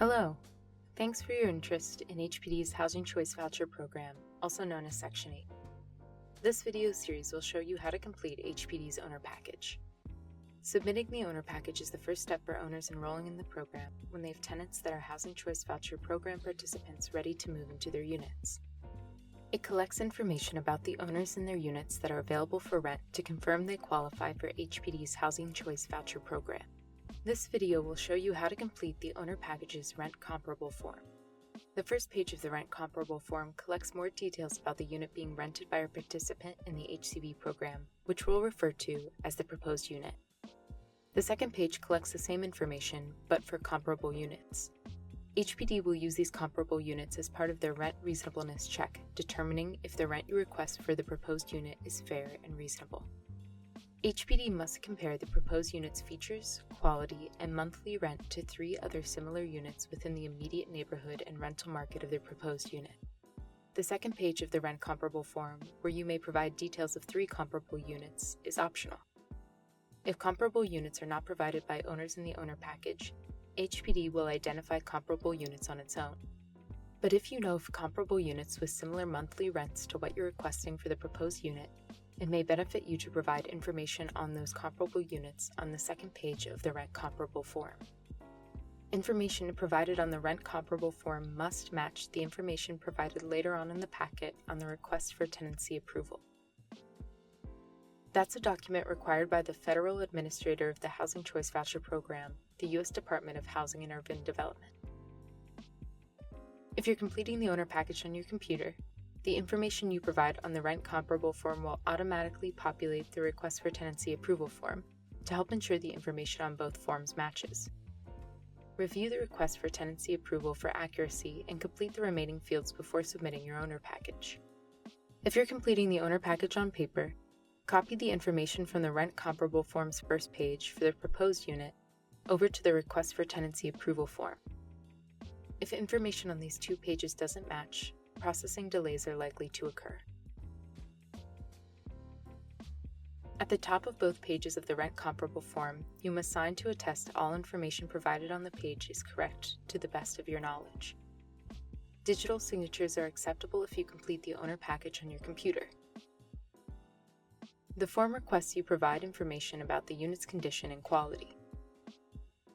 Hello! Thanks for your interest in HPD's Housing Choice Voucher Program, also known as Section 8. This video series will show you how to complete HPD's owner package. Submitting the owner package is the first step for owners enrolling in the program when they have tenants that are Housing Choice Voucher Program participants ready to move into their units. It collects information about the owners in their units that are available for rent to confirm they qualify for HPD's Housing Choice Voucher Program. This video will show you how to complete the owner package's rent comparable form. The first page of the rent comparable form collects more details about the unit being rented by a participant in the HCV program, which we'll refer to as the proposed unit. The second page collects the same information, but for comparable units. HPD will use these comparable units as part of their rent reasonableness check, determining if the rent you request for the proposed unit is fair and reasonable. HPD must compare the proposed unit's features, quality, and monthly rent to 3 other similar units within the immediate neighborhood and rental market of their proposed unit. The second page of the rent comparable form, where you may provide details of 3 comparable units, is optional. If comparable units are not provided by owners in the owner package, HPD will identify comparable units on its own. But if you know of comparable units with similar monthly rents to what you're requesting for the proposed unit, it may benefit you to provide information on those comparable units on the second page of the rent comparable form. Information provided on the rent comparable form must match the information provided later on in the packet on the request for tenancy approval. That's a document required by the Federal Administrator of the Housing Choice Voucher Program, the U.S. Department of Housing and Urban Development. If you're completing the owner package on your computer, the information you provide on the rent comparable form will automatically populate the request for tenancy approval form to help ensure the information on both forms matches. Review the request for tenancy approval for accuracy and complete the remaining fields before submitting your owner package. If you're completing the owner package on paper, copy the information from the rent comparable form's first page for the proposed unit over to the request for tenancy approval form. If information on these 2 pages doesn't match, processing delays are likely to occur. At the top of both pages of the rent comparable form, you must sign to attest all information provided on the page is correct to the best of your knowledge. Digital signatures are acceptable if you complete the owner package on your computer. The form requests you provide information about the unit's condition and quality.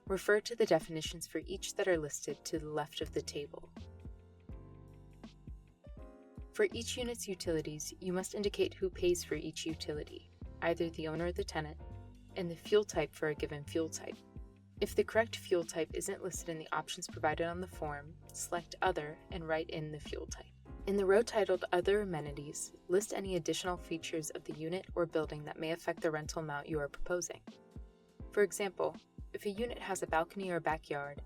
Refer to the definitions for each that are listed to the left of the table. For each unit's utilities, you must indicate who pays for each utility, either the owner or the tenant, and the fuel type for a given fuel type. If the correct fuel type isn't listed in the options provided on the form, select Other and write in the fuel type. In the row titled Other Amenities, list any additional features of the unit or building that may affect the rental amount you are proposing. For example, if a unit has a balcony or backyard,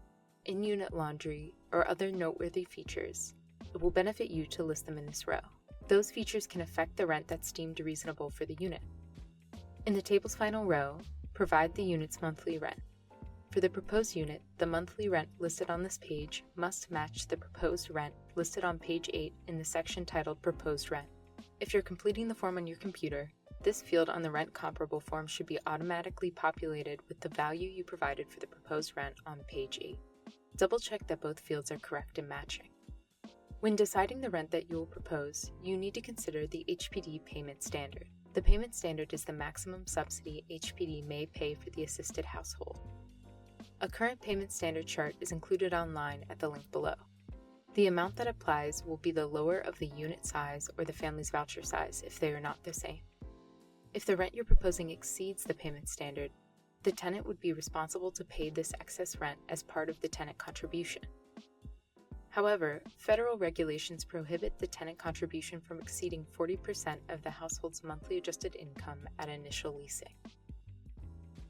in-unit laundry, or other noteworthy features, it will benefit you to list them in this row. Those features can affect the rent that's deemed reasonable for the unit. In the table's final row, provide the unit's monthly rent. For the proposed unit, the monthly rent listed on this page must match the proposed rent listed on page 8 in the section titled Proposed Rent. If you're completing the form on your computer, this field on the rent comparable form should be automatically populated with the value you provided for the proposed rent on page 8. Double-check that both fields are correct and matching. When deciding the rent that you will propose, you need to consider the HPD payment standard. The payment standard is the maximum subsidy HPD may pay for the assisted household. A current payment standard chart is included online at the link below. The amount that applies will be the lower of the unit size or the family's voucher size if they are not the same. If the rent you're proposing exceeds the payment standard, the tenant would be responsible to pay this excess rent as part of the tenant contribution. However, federal regulations prohibit the tenant contribution from exceeding 40% of the household's monthly adjusted income at initial leasing.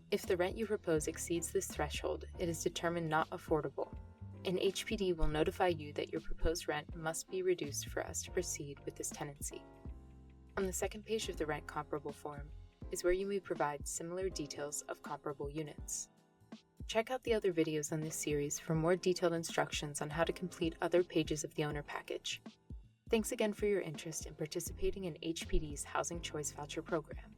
If the rent you propose exceeds this threshold, it is determined not affordable, and HPD will notify you that your proposed rent must be reduced for us to proceed with this tenancy. On the second page of the rent comparable form is where you may provide similar details of comparable units. Check out the other videos on this series for more detailed instructions on how to complete other pages of the owner package. Thanks again for your interest in participating in HPD's Housing Choice Voucher Program.